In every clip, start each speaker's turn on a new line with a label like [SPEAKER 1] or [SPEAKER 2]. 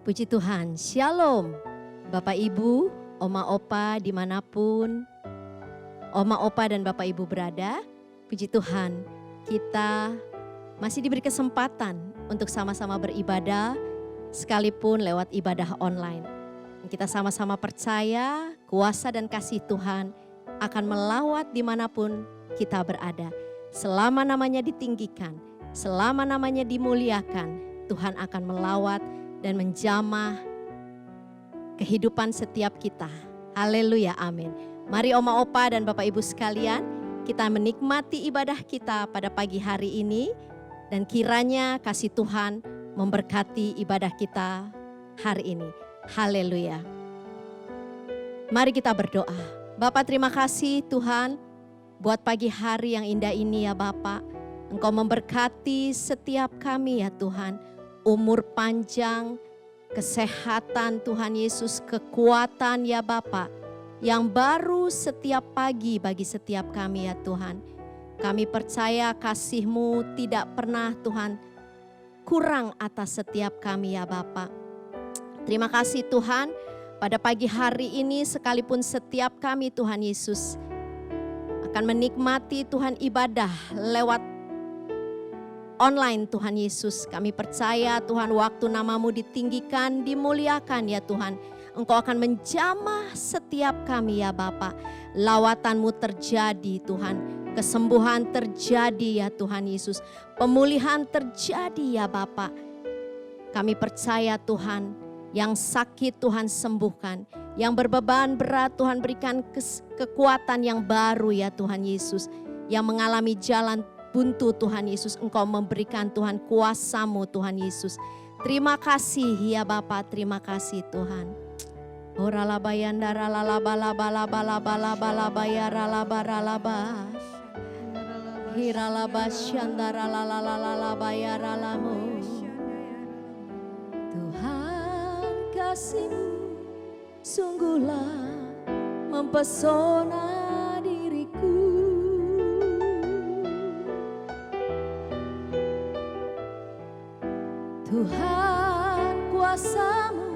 [SPEAKER 1] Puji Tuhan, Shalom Bapak Ibu, Oma Opa dimanapun Oma Opa dan Bapak Ibu berada. Puji Tuhan, kita masih diberi kesempatan untuk sama-sama beribadah sekalipun lewat ibadah online. Kita sama-sama percaya kuasa dan kasih Tuhan akan melawat dimanapun kita berada. Selama namanya ditinggikan, selama namanya dimuliakan, Tuhan akan melawat dan menjamah kehidupan setiap kita. Haleluya, amin. Mari Oma Opa dan Bapak Ibu sekalian, kita menikmati ibadah kita pada pagi hari ini. Dan kiranya kasih Tuhan memberkati ibadah kita hari ini. Haleluya. Mari kita berdoa. Bapak, terima kasih Tuhan buat pagi hari yang indah ini ya Bapak. Engkau memberkati setiap kami ya Tuhan. Umur panjang, kesehatan Tuhan Yesus, kekuatan ya Bapa yang baru setiap pagi bagi setiap kami ya Tuhan. Kami percaya kasih-Mu tidak pernah Tuhan kurang atas setiap kami ya Bapa. Terima kasih Tuhan, pada pagi hari ini sekalipun setiap kami Tuhan Yesus akan menikmati Tuhan ibadah lewat online Tuhan Yesus. Kami percaya Tuhan waktu nama-Mu ditinggikan, dimuliakan ya Tuhan. Engkau akan menjamah setiap kami ya Bapa. Lawatan-Mu terjadi Tuhan. Kesembuhan terjadi ya Tuhan Yesus. Pemulihan terjadi ya Bapa. Kami percaya Tuhan, yang sakit Tuhan sembuhkan. Yang berbeban berat Tuhan berikan kekuatan yang baru ya Tuhan Yesus. Yang mengalami jalan buntu Tuhan Yesus, Engkau memberikan Tuhan kuasa-Mu Tuhan Yesus. Terima kasih ya Bapa, terima kasih Tuhan. Ora bayandara lalaba laba laba laba laba laba ya ralaba ralaba. Hiralaba syandara lalala ya ralamu. Tuhan kasih-Mu sungguhlah mempesona diriku. Tuhan kuasa-Mu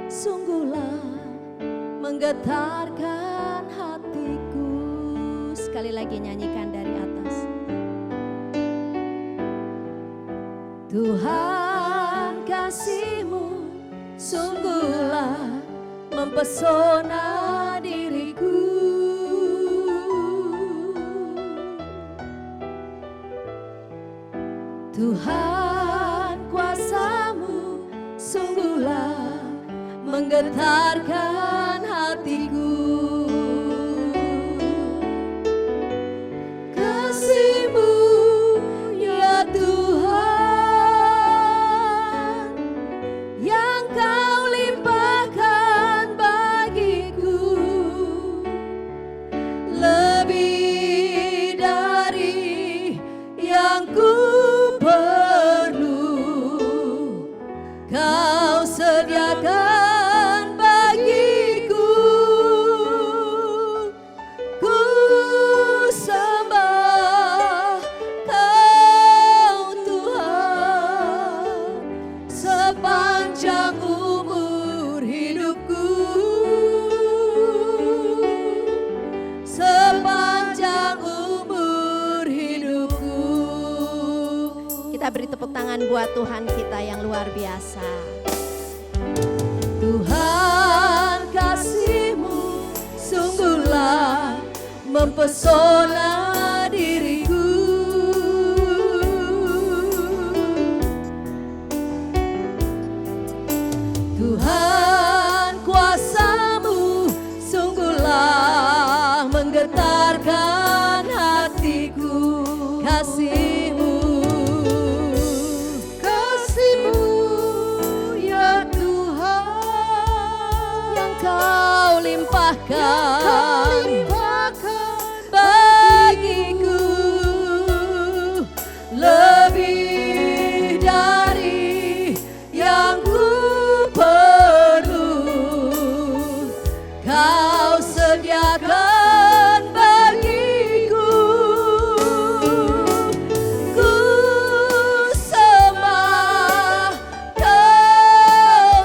[SPEAKER 1] sungguhlah menggetarkan hatiku. Sekali lagi nyanyikan dari atas. Tuhan kasih-Mu sungguhlah mempesona diriku. Tuhan kuasa-Mu sungguhlah menggetarkan hatiku. Kasih-Mu ya Tuhan yang Kau limpahkan bagiku, lebih dari yang ku Kau sediakan bagiku. Ku sembah Kau Tuhan sepanjang umur hidupku. Sepanjang umur hidupku. Kita beri tepuk tangan buat Tuhan kita yang luar biasa. Tuhan kasih-Mu sungguhlah mempesona diriku. Tuhan kuasa-Mu sungguhlah menggetarkan hatiku. Kasih-Mu Kau limpahkan bagiku, lebih dari yang ku perlu. Kau sediakan bagiku. Ku sembah Kau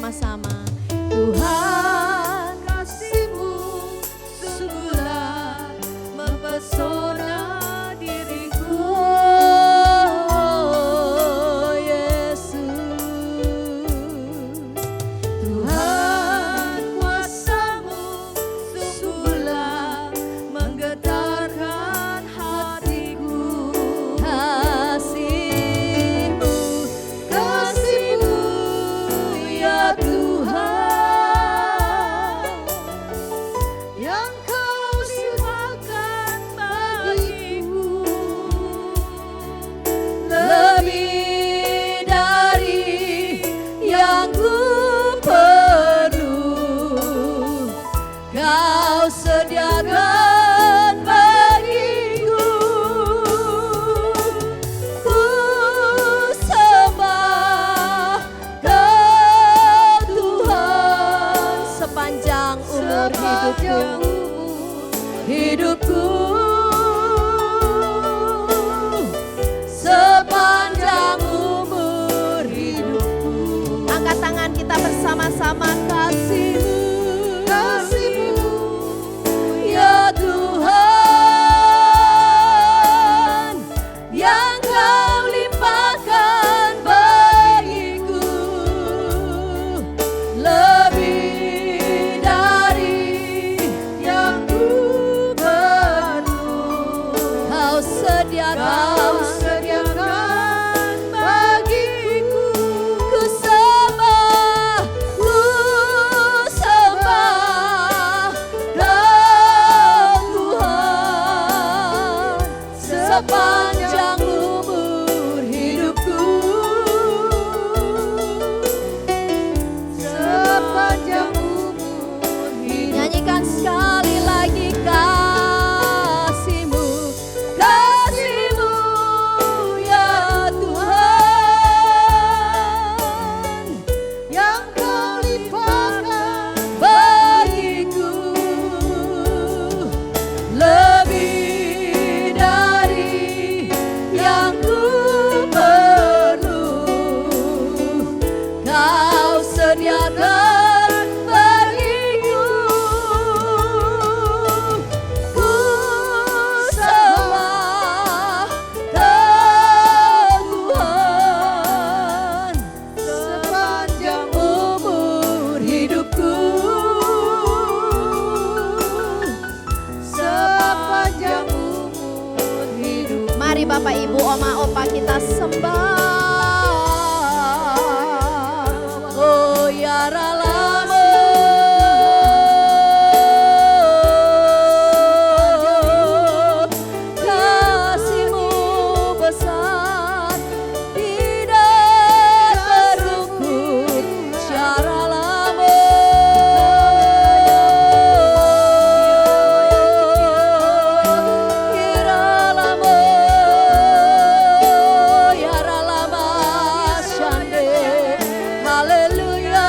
[SPEAKER 1] bersama-sama. Tuhan, kasih-Mu sungguhlah mempesona diriku. Oh, Yesus. Tuhan, kuasa-Mu sungguhlah menggetarkan hatiku. Kasih-Mu, kasih-Mu ya Tuhan, yang Kau limpahkan bagiku, lebih dari yang ku perlu. Kau sediakan bagiku. Ku sembah Kau Tuhan sepanjang umur hidupku, sepanjang umur hidupku. Angkat tangan kita bersama-sama. Kasih-Mu, kasih-Mu ya Tuhan, yang Kau limpahkan bagiku, lebih dari yang ku perlu. Kau sediakan bagiku. Ku sembah Kau Tuhan, sepanjang umur hidupku, sepanjang umur hidup. Nyanyikan sekali lagi. Kasih-Mu, kasih-Mu ya Tuhan, yang Kau limpahkan bagiku, lebih dari yang ku perlu. Kau sediakan bagiku. Ku sembah Kau Tuhan, sepanjang umur hidupku, sepanjang umur hidup. Mari Bapak Ibu, Oma Opa kita sembah. Oh ya Ralamo, kasih-Mu besar, tidak terukur. Ya Ralamo, Iralamo, ya Ralama Shande. Haleluya.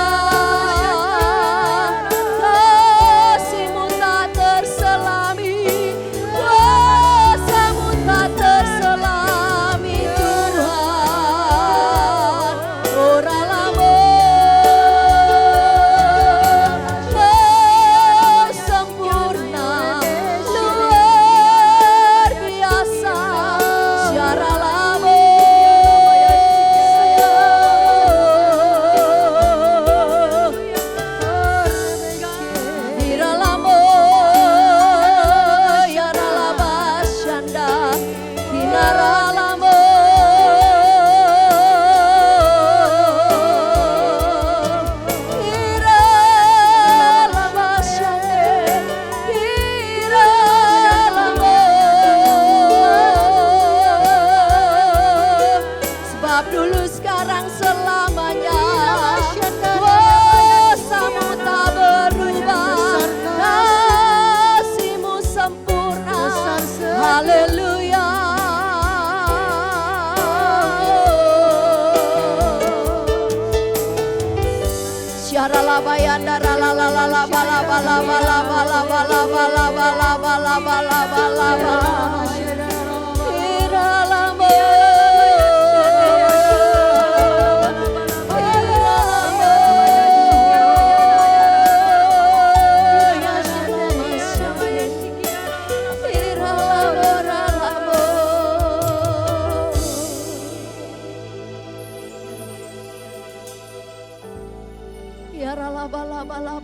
[SPEAKER 1] Kasih-Mu tak terselami, kuasa-Mu tak terselami Tuhan. Oh Ralamo, Kau sempurna, luar biasa. Ya Ralamo, Iralamo, ya Ralaba Shanda, Inaralamo, Iralama Shande, Iralamo. Sebab dulu, sekarang, selamanya kuasa-Mu tak berubah, kasih-Mu sempurna. Haleluya. Syara labayanda ralalalala bala bala bala bala bala bala bala bala bala bala bala. Iralamo, Iralamo.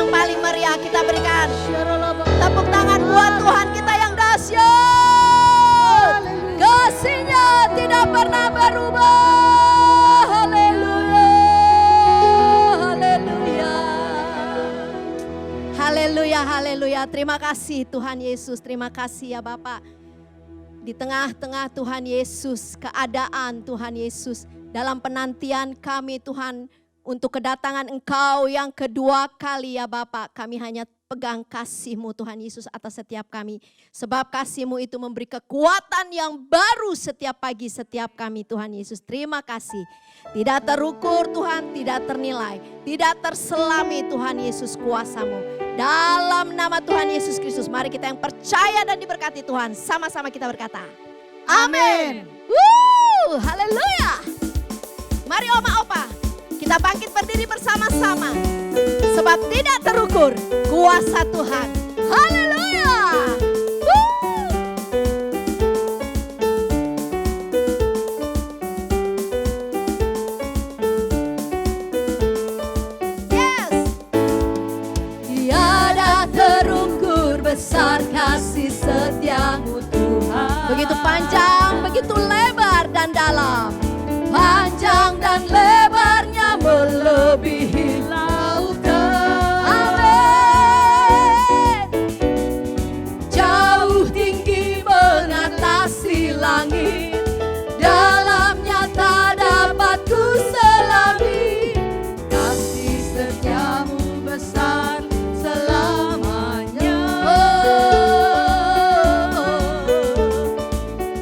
[SPEAKER 1] yang paling meriah kita berikan tepuk tangan buat Tuhan kita yang dahsyat. Kasih-Nya tidak pernah berubah. Haleluya. Haleluya. Haleluya, haleluya. Terima kasih Tuhan Yesus, terima kasih ya Bapak. Di tengah-tengah Tuhan Yesus, keadaan Tuhan Yesus, dalam penantian kami Tuhan, untuk kedatangan Engkau yang kedua kali ya Bapak, kami hanya pegang kasih-Mu Tuhan Yesus atas setiap kami. Sebab kasih-Mu itu memberi kekuatan yang baru setiap pagi, setiap kami Tuhan Yesus. Terima kasih. Tidak terukur Tuhan, tidak ternilai, tidak terselami Tuhan Yesus kuasa-Mu. Dalam nama Tuhan Yesus Kristus, mari kita yang percaya dan diberkati Tuhan, sama-sama kita berkata, amin. Haleluya. Mari Oma Opa, kita bangkit berdiri bersama-sama. Sebab tidak terukur kuasa Tuhan. Haleluya. Yes. Tiada terukur besar kasih setia-Mu Tuhan. Begitu panjang, begitu lebar dan dalam. Panjang dan lebarnya melebihi lautan. Amin. Jauh tinggi mengatasi langit, dalamnya tak dapat ku selami. Kasih setia-Mu besar selamanya.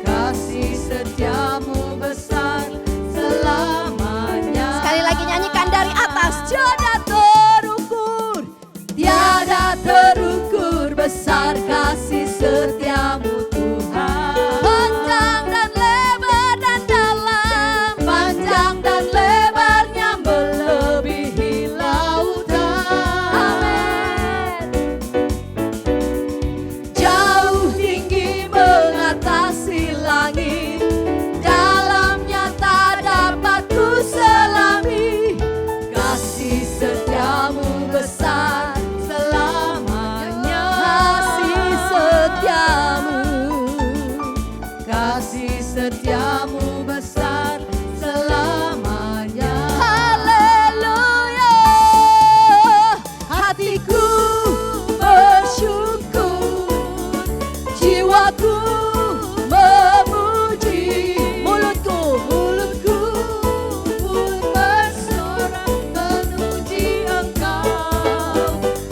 [SPEAKER 1] Kasih setia-Mu besar selamanya. Sekali lagi nyanyikan dari atas. Tiada terukur besar kasih setia-Mu Tuhan. Panjang dan lebar dan dalam, panjang dan lebarnya melebihi lautan. Amin. Jauh tinggi mengatasi langit, dalamnya tak dapat ku selami. Kasih setia-Mu besar selamanya. Kasih setia-Mu, kasih setia-Mu besar selamanya. Haleluya. Hatiku bersyukur, jiwaku memuji, mulutku pun bersorak memuji Engkau.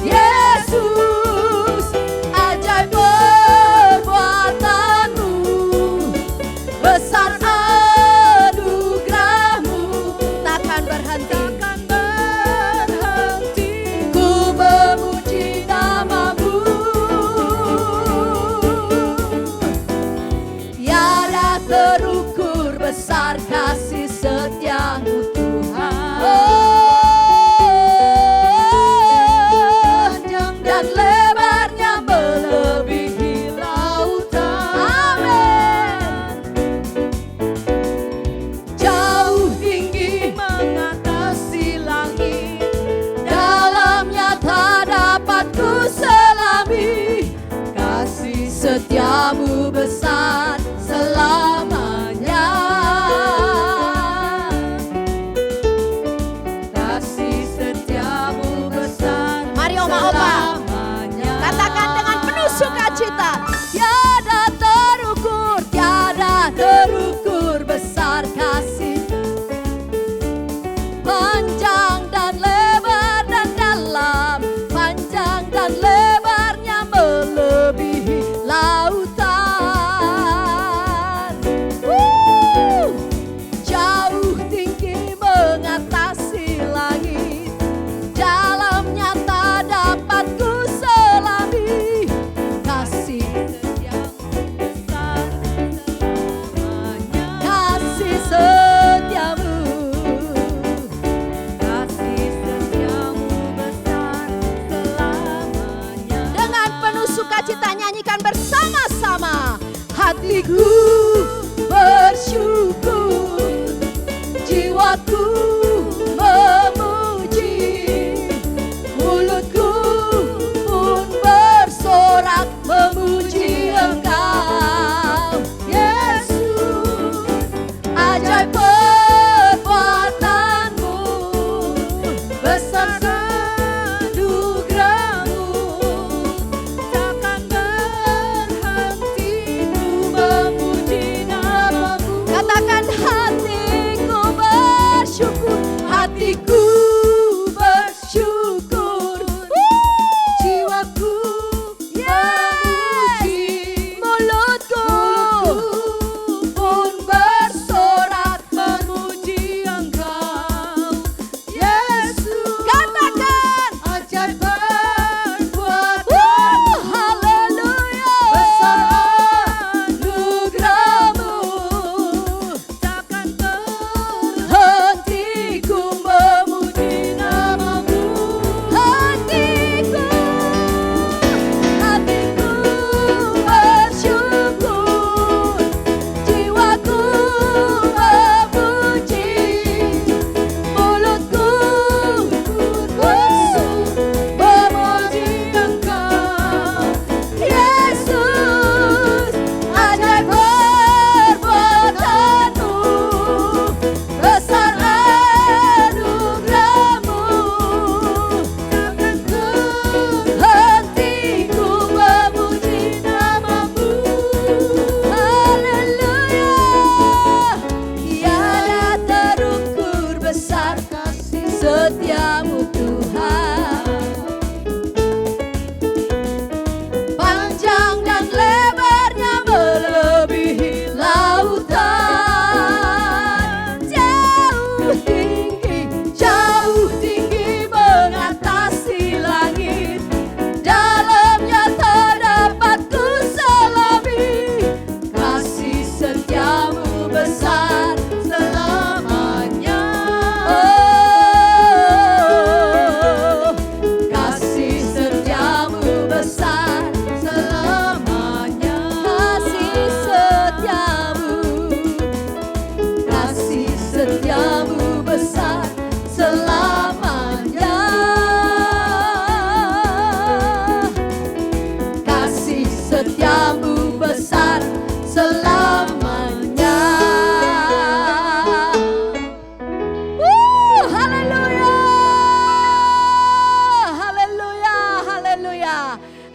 [SPEAKER 1] Yesus, ajaib perbuatan-Mu, besar anugerah-Mu, takkan berhenti. Ku memuji nama-Mu. Tiada terukur besar kasih setia-Mu Tuhan. Panjang dan lebarnya melebihi lautan. Amin. Jauh tinggi mengatasi langit, dalamnya tak dapat ku selami. Kasih setia-Mu besar selamanya. Kasih setia-Mu besar. Mari Oma Opa, katakan dengan penuh sukacita. Tiada terukur besar kasih. Panjang dan lebar dan dalam, panjang dan lebarnya melebihi lautan. Jauh tinggi mengatasi langit, dalamnya tak dapat ku selami. Kasih setia-Mu besar selamanya. Kasih setia-Mu, kasih setia-Mu besar selamanya. Dengan penuh sukacita nyanyikan bersama-sama. Hatiku bersyukur, jiwaku memuji, mulutku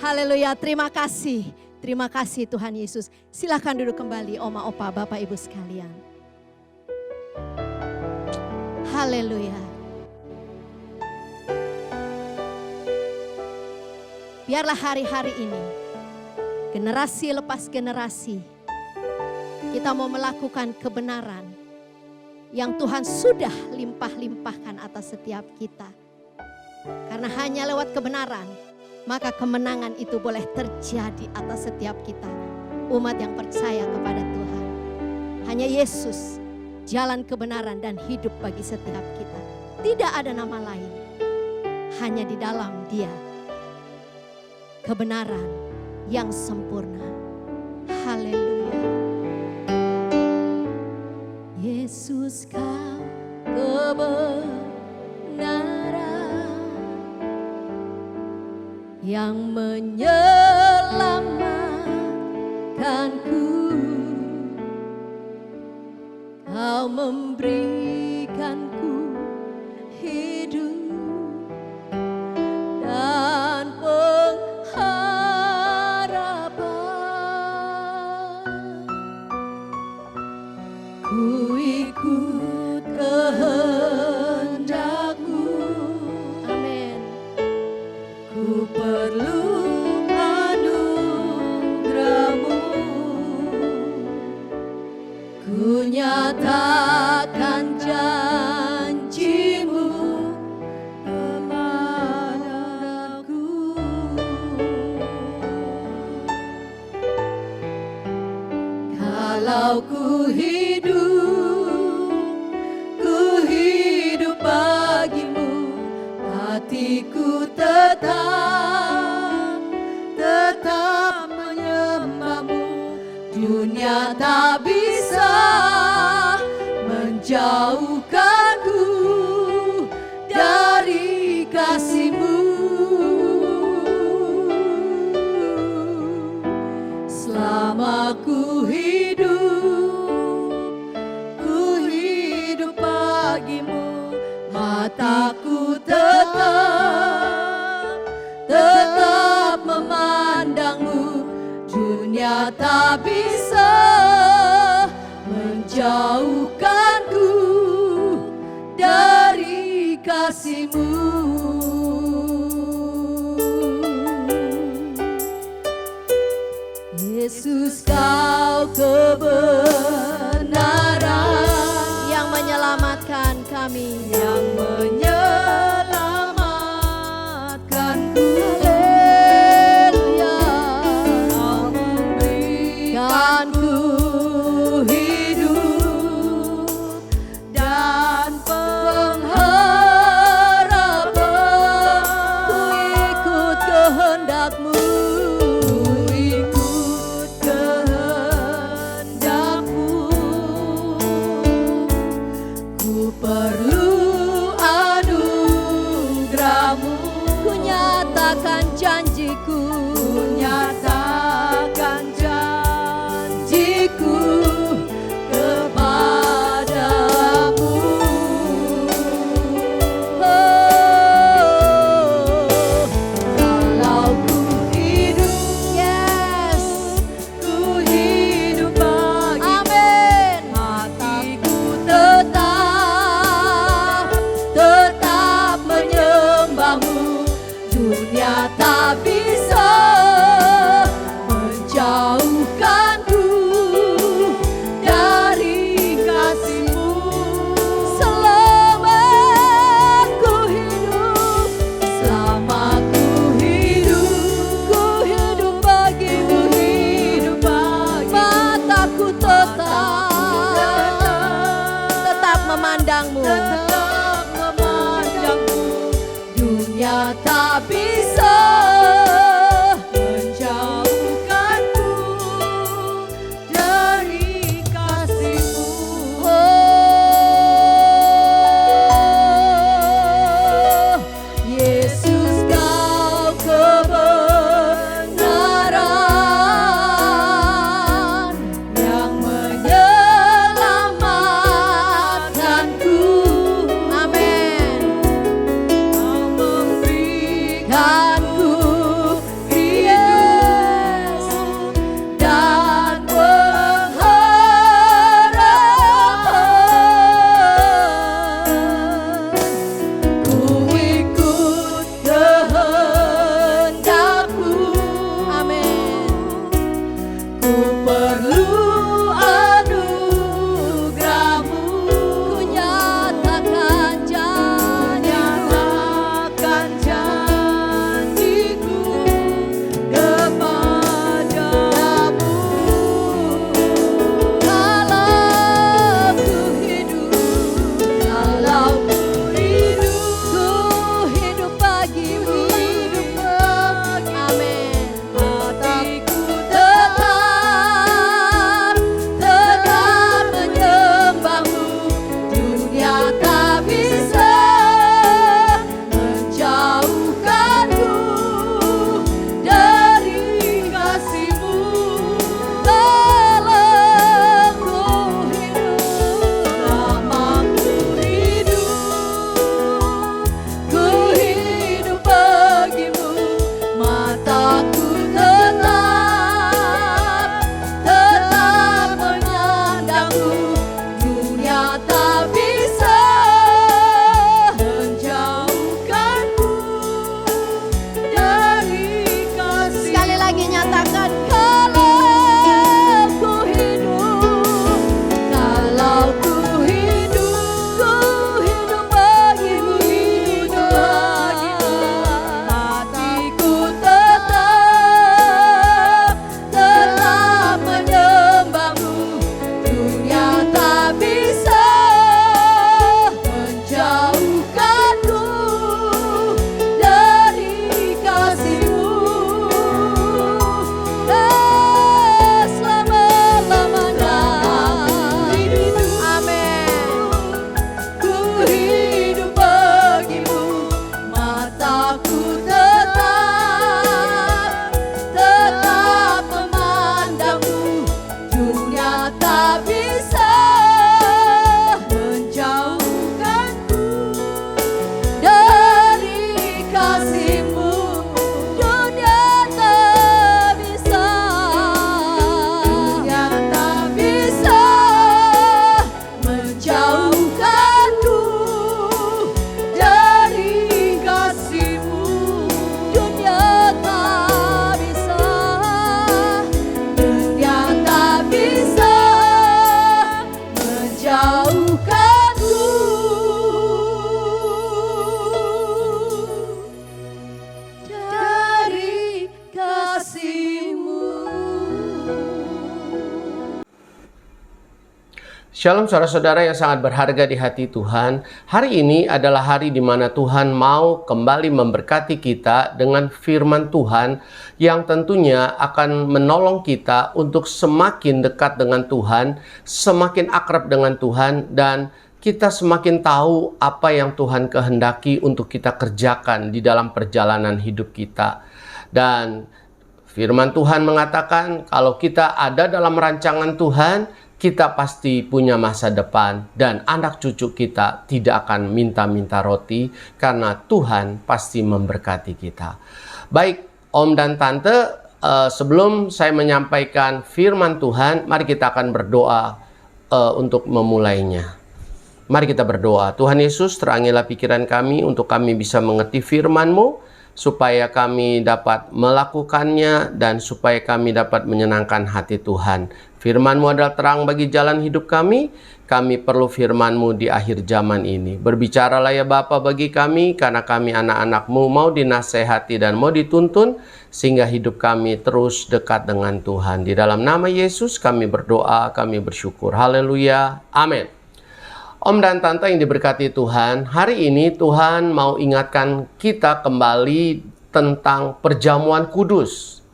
[SPEAKER 1] Haleluya, terima kasih. Terima kasih Tuhan Yesus. Silakan duduk kembali Oma, Opa, Bapak, Ibu sekalian. Haleluya. Biarlah hari-hari ini, generasi lepas generasi, kita mau melakukan kebenaran yang Tuhan sudah limpah-limpahkan atas setiap kita. Karena hanya lewat kebenaran, maka kemenangan itu boleh terjadi atas setiap kita, umat yang percaya kepada Tuhan. Hanya Yesus, jalan kebenaran dan hidup bagi setiap kita. Tidak ada nama lain, hanya di dalam Dia, kebenaran yang sempurna. Haleluya. Yesus, Kau kebenaran yang menyelamatkanku. Kau memberikanku hidup dan pengharapan. Ku ikut kehendak-Mu. Amin. Ku perlu anugerah-Mu. Ku nyatakan janji-Mu kepadaku. Kalau ku hidup bagi-Mu, hatiku tetap menyembah-Mu. Dunia tak bisa menjauhkanku dari kasih-Mu. Selama ku hidup bagi-Mu, mataku tetap memandang-Mu. Dunia tak bisa menjauhkanku dari kasih-Mu. Yesus, Kau kebenaran yang menyelamatkan kami, yang menyelamatkanku. Haleluya. Kau memberikanku hidup dan pengharapan. Ku ikut kehendak-Mu. Perlu anugerah-Mu. Ku nyatakan janjiku, kepadamu. Kalau ku hidup bagi. Amin. Hatiku tetap menyembah-Mu. Dunia tak bisa menjauhkanku dari kasih-Mu. Selama ku hidup bagi-Mu, mataku tetap memandang-Mu. Dunia tak bisa menjauhkanku dari kasih-Mu. Oh, Yesus, Kau kebenaran yang menyelamatkanku. Amin. Kau memberikanku
[SPEAKER 2] Shalom saudara-saudara yang sangat berharga di hati Tuhan. Hari ini adalah hari di mana Tuhan mau kembali memberkati kita dengan firman Tuhan yang tentunya akan menolong kita untuk semakin dekat dengan Tuhan, semakin akrab dengan Tuhan, dan kita semakin tahu apa yang Tuhan kehendaki untuk kita kerjakan di dalam perjalanan hidup kita. Dan firman Tuhan mengatakan kalau kita ada dalam rancangan Tuhan, kita pasti punya masa depan dan anak cucu kita tidak akan minta-minta roti karena Tuhan pasti memberkati kita. Baik, Om dan Tante, sebelum saya menyampaikan firman Tuhan, mari kita akan berdoa untuk memulainya. Mari kita berdoa. Tuhan Yesus, terangilah pikiran kami untuk kami bisa mengerti firman-Mu, supaya kami dapat melakukannya dan supaya kami dapat menyenangkan hati Tuhan. Firman-Mu adalah terang bagi jalan hidup kami. Kami perlu firman-Mu di akhir zaman ini. Berbicaralah ya Bapa bagi kami, karena kami anak-anak-Mu mau dinasehati dan mau dituntun, sehingga hidup kami terus dekat dengan Tuhan. Di dalam nama Yesus kami berdoa, kami bersyukur. Haleluya. Amin. Om dan Tante yang diberkati Tuhan, hari ini Tuhan mau ingatkan kita kembali tentang perjamuan kudus.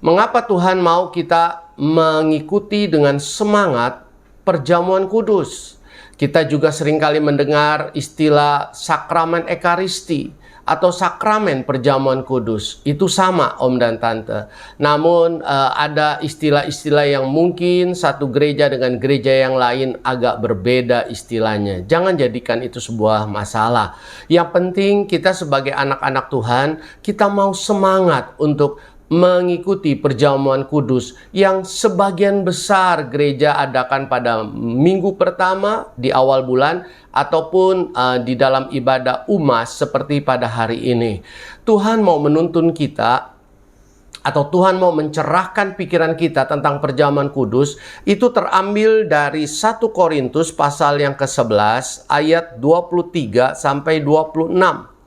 [SPEAKER 2] Mengapa Tuhan mau kita mengikuti dengan semangat perjamuan kudus? Kita juga seringkali mendengar istilah sakramen ekaristi atau sakramen perjamuan kudus. Itu sama Om dan Tante. Namun ada istilah-istilah yang mungkin satu gereja dengan gereja yang lain agak berbeda istilahnya. Jangan jadikan itu sebuah masalah. Yang penting kita sebagai anak-anak Tuhan, kita mau semangat untuk mengikuti perjamuan kudus yang sebagian besar gereja adakan pada minggu pertama di awal bulan ataupun di dalam ibadah umas seperti pada hari ini. Tuhan mau menuntun kita atau Tuhan mau mencerahkan pikiran kita tentang perjamuan kudus. Itu terambil dari 1 Korintus pasal yang ke-11 ayat 23 sampai 26.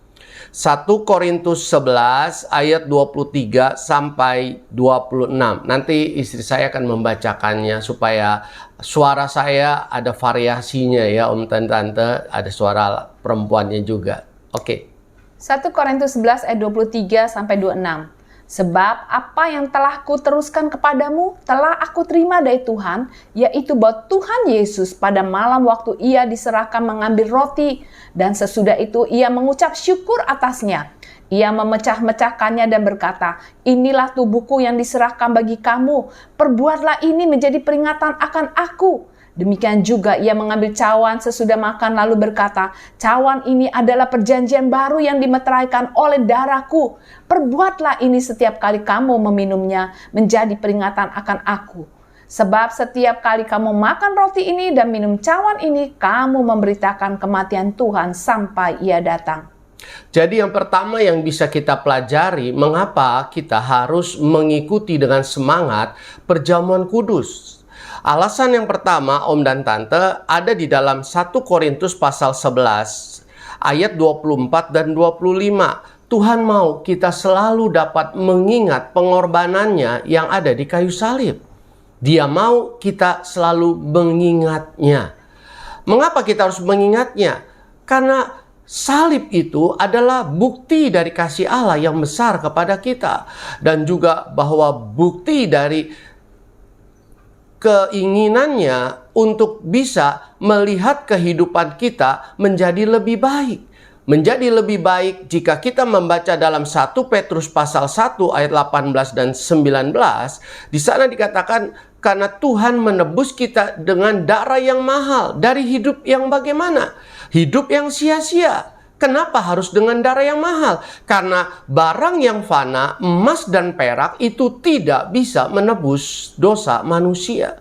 [SPEAKER 2] 1 Korintus 11 ayat 23 sampai 26. Nanti istri saya akan membacakannya supaya suara saya ada variasinya ya Om dan Tante, ada suara perempuannya juga. Oke.
[SPEAKER 3] 1 Korintus 11 ayat 23 sampai 26. Sebab apa yang telah kuteruskan kepadamu telah aku terima dari Tuhan, yaitu bahwa Tuhan Yesus pada malam waktu ia diserahkan mengambil roti, dan sesudah itu ia mengucap syukur atasnya. Ia memecah-mecahkannya dan berkata, inilah tubuhku yang diserahkan bagi kamu, perbuatlah ini menjadi peringatan akan aku. Demikian juga ia mengambil cawan sesudah makan lalu berkata, cawan ini adalah perjanjian baru yang dimeteraikan oleh darahku. Perbuatlah ini setiap kali kamu meminumnya menjadi peringatan akan aku. Sebab setiap kali kamu makan roti ini dan minum cawan ini, kamu memberitakan kematian Tuhan sampai ia datang.
[SPEAKER 2] Jadi yang pertama yang bisa kita pelajari, mengapa kita harus mengikuti dengan semangat perjamuan kudus. Alasan yang pertama, Om dan Tante, ada di dalam 1 Korintus pasal 11 ayat 24 dan 25. Tuhan mau kita selalu dapat mengingat pengorbanannya yang ada di kayu salib. Dia mau kita selalu mengingatnya. Mengapa kita harus mengingatnya? Karena salib itu adalah bukti dari kasih Allah yang besar kepada kita. Dan juga bahwa bukti dari keinginannya untuk bisa melihat kehidupan kita menjadi lebih baik. Menjadi lebih baik jika kita membaca dalam 1 Petrus pasal 1 ayat 18 dan 19. Di sana dikatakan karena Tuhan menebus kita dengan darah yang mahal dari hidup yang bagaimana? Hidup yang sia-sia. Kenapa harus dengan darah yang mahal? Karena barang yang fana, emas dan perak itu tidak bisa menebus dosa manusia.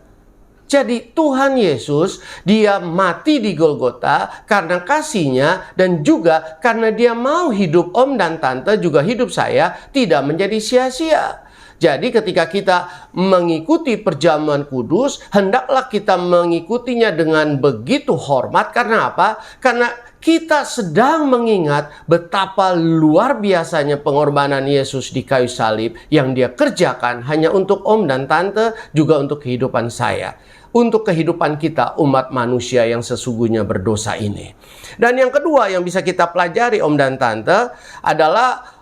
[SPEAKER 2] Jadi Tuhan Yesus, dia mati di Golgota karena kasih-Nya dan juga karena dia mau hidup Om dan Tante, juga hidup saya tidak menjadi sia-sia. Jadi ketika kita mengikuti perjamuan kudus, hendaklah kita mengikutinya dengan begitu hormat. Karena apa? Karena kita sedang mengingat betapa luar biasanya pengorbanan Yesus di kayu salib yang dia kerjakan hanya untuk Om dan Tante, juga untuk kehidupan saya. untuk kehidupan kita umat manusia yang sesungguhnya berdosa ini. Dan yang kedua yang bisa kita pelajari Om dan Tante adalah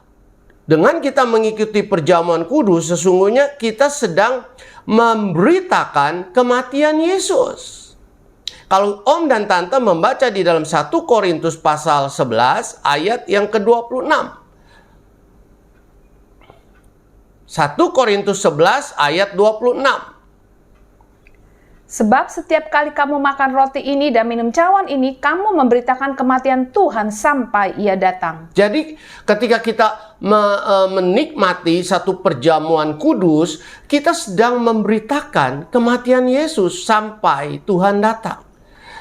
[SPEAKER 2] dengan kita mengikuti perjamuan kudus, sesungguhnya kita sedang memberitakan kematian Yesus. Kalau Om dan Tante membaca di dalam 1 Korintus pasal 11 ayat yang ke-26. 1 Korintus 11 ayat 26.
[SPEAKER 3] Sebab setiap kali kamu makan roti ini dan minum cawan ini, kamu memberitakan kematian Tuhan sampai Ia datang.
[SPEAKER 2] Jadi ketika kita menikmati satu perjamuan kudus, kita sedang memberitakan kematian Yesus sampai Tuhan datang.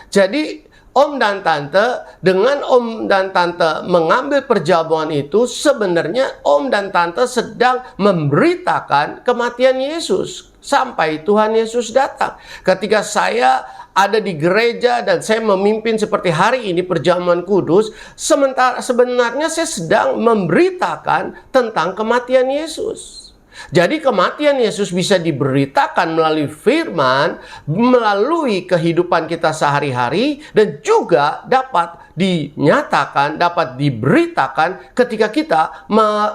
[SPEAKER 2] Jadi Om dan Tante, dengan Om dan Tante mengambil perjamuan itu, sebenarnya Om dan Tante sedang memberitakan kematian Yesus sampai Tuhan Yesus datang. Ketika saya ada di gereja dan saya memimpin seperti hari ini perjamuan kudus, sebenarnya saya sedang memberitakan tentang kematian Yesus. Jadi kematian Yesus bisa diberitakan melalui firman, melalui kehidupan kita sehari-hari, dan juga dapat dinyatakan, dapat diberitakan ketika kita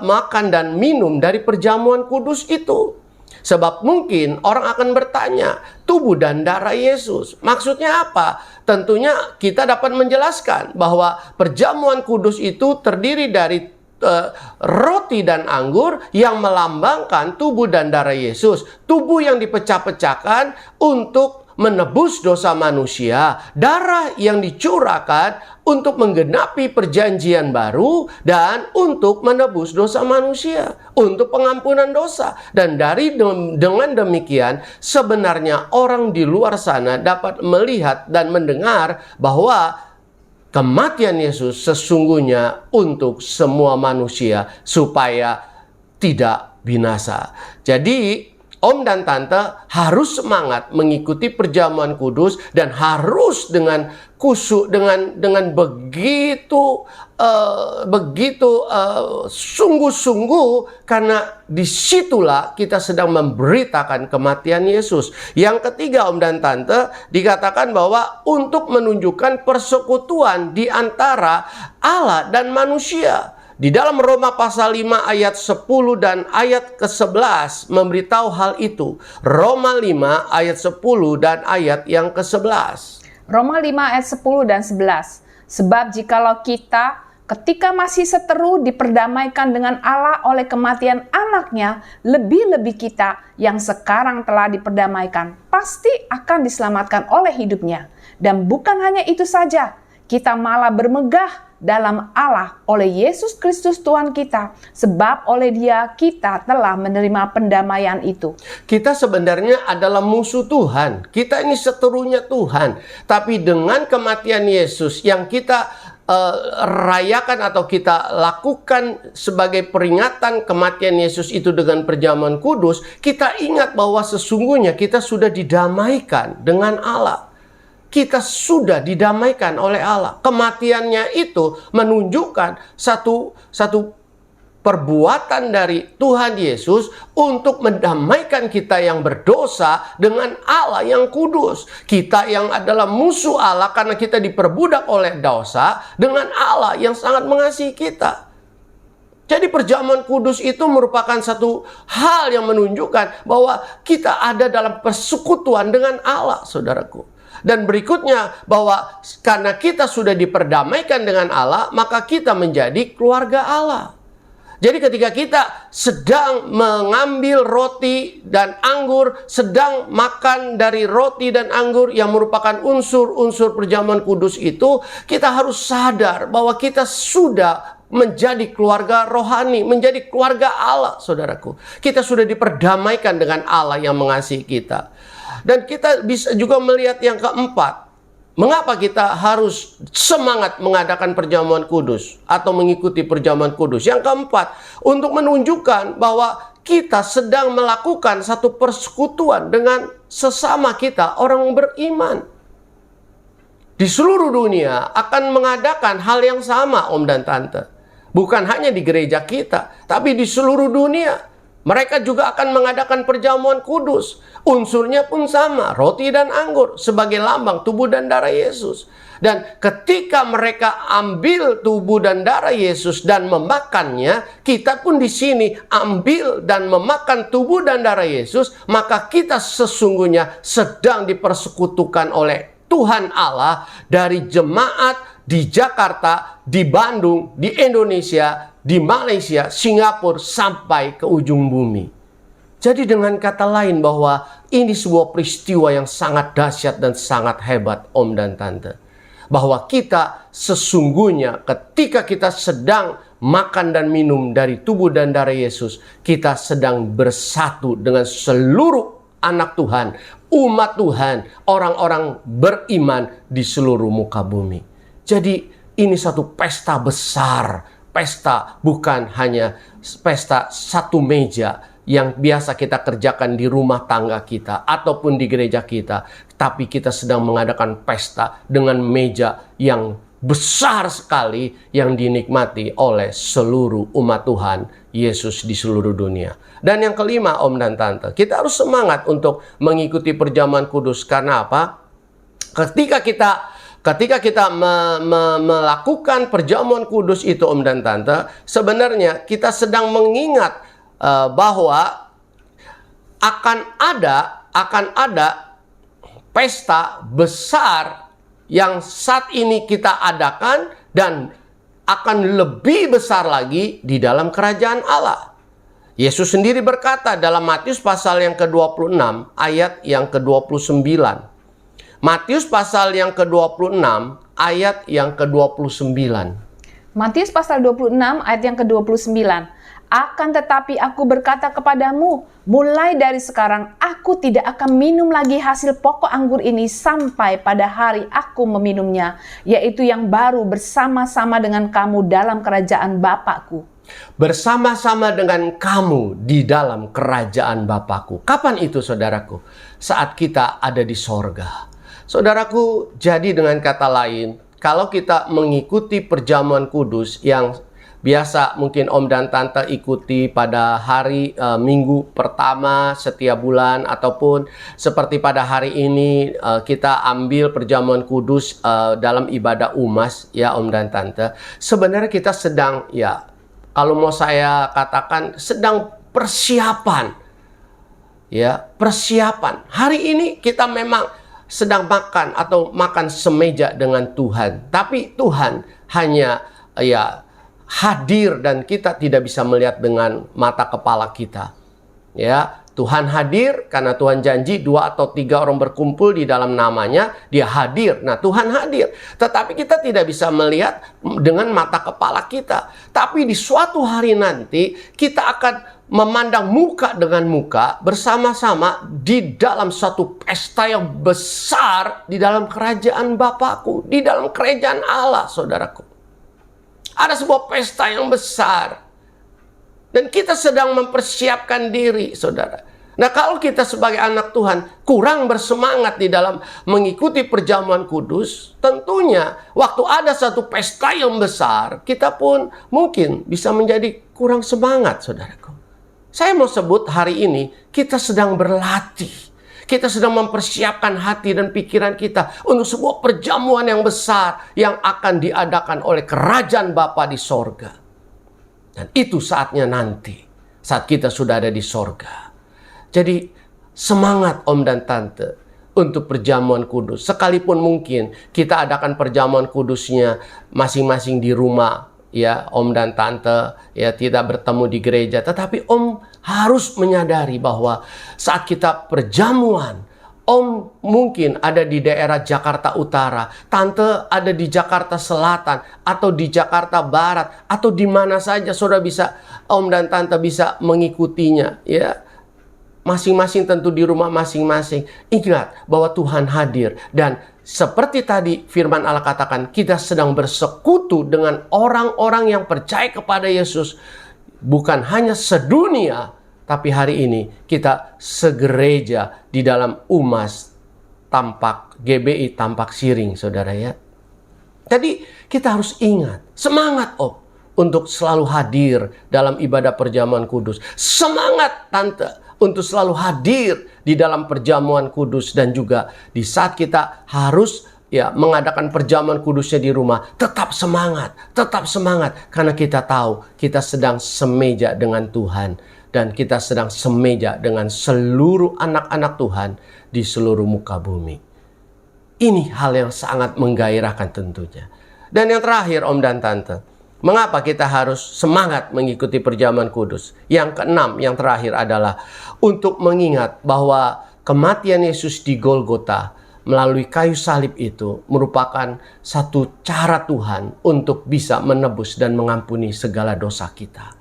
[SPEAKER 2] makan dan minum dari perjamuan kudus itu. Sebab mungkin orang akan bertanya, tubuh dan darah Yesus, maksudnya apa? Tentunya kita dapat menjelaskan bahwa perjamuan kudus itu terdiri dari roti dan anggur yang melambangkan tubuh dan darah Yesus. Tubuh yang dipecah-pecahkan untuk menebus dosa manusia, darah yang dicurahkan untuk menggenapi perjanjian baru dan untuk menebus dosa manusia, untuk pengampunan dosa. Dan dengan demikian sebenarnya orang di luar sana dapat melihat dan mendengar bahwa kematian Yesus sesungguhnya untuk semua manusia supaya tidak binasa. Jadi Om dan Tante harus semangat mengikuti perjamuan kudus dan harus dengan khusyuk, dengan begitu sungguh-sungguh, karena disitulah kita sedang memberitakan kematian Yesus. Yang ketiga Om dan Tante, dikatakan bahwa untuk menunjukkan persekutuan di antara Allah dan manusia. Di dalam Roma pasal 5 ayat 10 dan ayat ke-11 memberitahu hal itu. Roma 5 ayat 10 dan ayat yang ke-11.
[SPEAKER 3] Roma 5 ayat 10 dan 11. Sebab jikalau kita ketika masih seteru diperdamaikan dengan Allah oleh kematian anaknya, lebih-lebih kita yang sekarang telah diperdamaikan pasti akan diselamatkan oleh hidupnya. Dan bukan hanya itu saja, kita malah bermegah dalam Allah oleh Yesus Kristus Tuhan kita, sebab oleh Dia kita telah menerima pendamaian itu.
[SPEAKER 2] Kita sebenarnya adalah musuh Tuhan. Kita ini seterunya Tuhan. Tapi dengan kematian Yesus yang kita rayakan atau kita lakukan sebagai peringatan kematian Yesus itu dengan perjamuan kudus, kita ingat bahwa sesungguhnya kita sudah didamaikan dengan Allah. Kita sudah didamaikan oleh Allah. Kematiannya itu menunjukkan satu perbuatan dari Tuhan Yesus untuk mendamaikan kita yang berdosa dengan Allah yang kudus. Kita yang adalah musuh Allah karena kita diperbudak oleh dosa dengan Allah yang sangat mengasihi kita. Jadi perjamuan kudus itu merupakan satu hal yang menunjukkan bahwa kita ada dalam persekutuan dengan Allah, saudaraku. Dan berikutnya bahwa karena kita sudah diperdamaikan dengan Allah, maka kita menjadi keluarga Allah. Jadi ketika kita sedang mengambil roti dan anggur, sedang makan dari roti dan anggur yang merupakan unsur-unsur perjamuan kudus itu, kita harus sadar bahwa kita sudah menjadi keluarga rohani, menjadi keluarga Allah, saudaraku. Kita sudah diperdamaikan dengan Allah yang mengasihi kita. Dan kita bisa juga melihat yang keempat. Mengapa kita harus semangat mengadakan perjamuan kudus atau mengikuti perjamuan kudus? Yang keempat, untuk menunjukkan bahwa kita sedang melakukan satu persekutuan dengan sesama kita, orang beriman. Di seluruh dunia akan mengadakan hal yang sama, Om dan Tante. Bukan hanya di gereja kita, tapi di seluruh dunia. Mereka juga akan mengadakan perjamuan kudus. Unsurnya pun sama, roti dan anggur sebagai lambang tubuh dan darah Yesus. Dan ketika mereka ambil tubuh dan darah Yesus dan memakannya, kita pun di sini ambil dan memakan tubuh dan darah Yesus, maka kita sesungguhnya sedang dipersekutukan oleh Tuhan Allah dari jemaat di Jakarta, di Bandung, di Indonesia, di Malaysia, Singapura, sampai ke ujung bumi. Jadi dengan kata lain bahwa ini sebuah peristiwa yang sangat dahsyat dan sangat hebat, Om dan Tante. Bahwa kita sesungguhnya ketika kita sedang makan dan minum dari tubuh dan darah Yesus, kita sedang bersatu dengan seluruh anak Tuhan, umat Tuhan, orang-orang beriman di seluruh muka bumi. Jadi ini satu pesta besar. Pesta bukan hanya pesta satu meja yang biasa kita kerjakan di rumah tangga kita ataupun di gereja kita. Tapi kita sedang mengadakan pesta dengan meja yang besar sekali yang dinikmati oleh seluruh umat Tuhan Yesus di seluruh dunia. Dan yang kelima, Om dan Tante, kita harus semangat untuk mengikuti perjamuan kudus. Karena apa? Ketika kita melakukan perjamuan kudus itu, Om dan Tante, sebenarnya kita sedang mengingat bahwa akan ada pesta besar yang saat ini kita adakan dan akan lebih besar lagi di dalam kerajaan Allah. Yesus sendiri berkata dalam Matius pasal yang ke-26 ayat yang ke-29. Matius pasal yang ke-26 ayat yang ke-29.
[SPEAKER 3] Matius pasal 26 ayat yang ke-29. Akan tetapi aku berkata kepadamu, mulai dari sekarang aku tidak akan minum lagi hasil pokok anggur ini sampai pada hari aku meminumnya, yaitu yang baru bersama-sama dengan kamu dalam kerajaan Bapakku.
[SPEAKER 2] Bersama-sama dengan kamu di dalam kerajaan Bapakku. Kapan itu, saudaraku? Saat kita ada di sorga. Saudaraku, jadi dengan kata lain, kalau kita mengikuti perjamuan kudus yang biasa mungkin Om dan Tante ikuti pada hari Minggu pertama setiap bulan, ataupun seperti pada hari ini kita ambil perjamuan kudus dalam ibadah umas, ya Om dan Tante. Sebenarnya kita sedang, ya kalau mau saya katakan, sedang persiapan. Ya, persiapan. Hari ini kita memang sedang makan atau makan semeja dengan Tuhan. Tapi Tuhan hanya hadir dan kita tidak bisa melihat dengan mata kepala kita. Ya, Tuhan hadir karena Tuhan janji 2 atau 3 orang berkumpul di dalam namanya, dia hadir. Nah, Tuhan hadir. Tetapi kita tidak bisa melihat dengan mata kepala kita. Tapi di suatu hari nanti kita akan memandang muka dengan muka bersama-sama di dalam suatu pesta yang besar di dalam kerajaan Bapakku, di dalam kerajaan Allah, saudaraku. Ada sebuah pesta yang besar. Dan kita sedang mempersiapkan diri, saudara. Nah, kalau kita sebagai anak Tuhan kurang bersemangat di dalam mengikuti perjamuan kudus, tentunya waktu ada satu pesta yang besar, kita pun mungkin bisa menjadi kurang semangat, saudaraku. Saya mau sebut hari ini, kita sedang berlatih. Kita sedang mempersiapkan hati dan pikiran kita untuk sebuah perjamuan yang besar yang akan diadakan oleh kerajaan Bapa di sorga. Dan itu saatnya nanti, saat kita sudah ada di sorga. Jadi semangat Om dan Tante untuk perjamuan kudus. Sekalipun mungkin kita adakan perjamuan kudusnya masing-masing di rumah, ya Om dan Tante, ya tidak bertemu di gereja. Tetapi Om harus menyadari bahwa saat kita perjamuan, Om mungkin ada di daerah Jakarta Utara, Tante ada di Jakarta Selatan, atau di Jakarta Barat, atau di mana saja saudara bisa, Om dan Tante bisa mengikutinya, ya. Masing-masing tentu di rumah masing-masing. Ingat bahwa Tuhan hadir. Dan seperti tadi firman Allah katakan, kita sedang bersekutu dengan orang-orang yang percaya kepada Yesus. Bukan hanya sedunia, tapi hari ini kita segereja di dalam UMAS Tampak Tampak Siring, saudara ya. Jadi kita harus ingat, semangat Om untuk selalu hadir dalam ibadah perjamuan kudus. Semangat tante untuk selalu hadir di dalam perjamuan kudus, dan juga di saat kita harus mengadakan perjamuan kudusnya di rumah, tetap semangat karena kita tahu kita sedang semeja dengan Tuhan, dan kita sedang semeja dengan seluruh anak-anak Tuhan di seluruh muka bumi. Ini hal yang sangat menggairahkan tentunya. Dan yang terakhir, Om dan Tante, mengapa kita harus semangat mengikuti perjamuan kudus? Yang keenam, yang terakhir adalah untuk mengingat bahwa kematian Yesus di Golgota melalui kayu salib itu merupakan satu cara Tuhan untuk bisa menebus dan mengampuni segala dosa kita.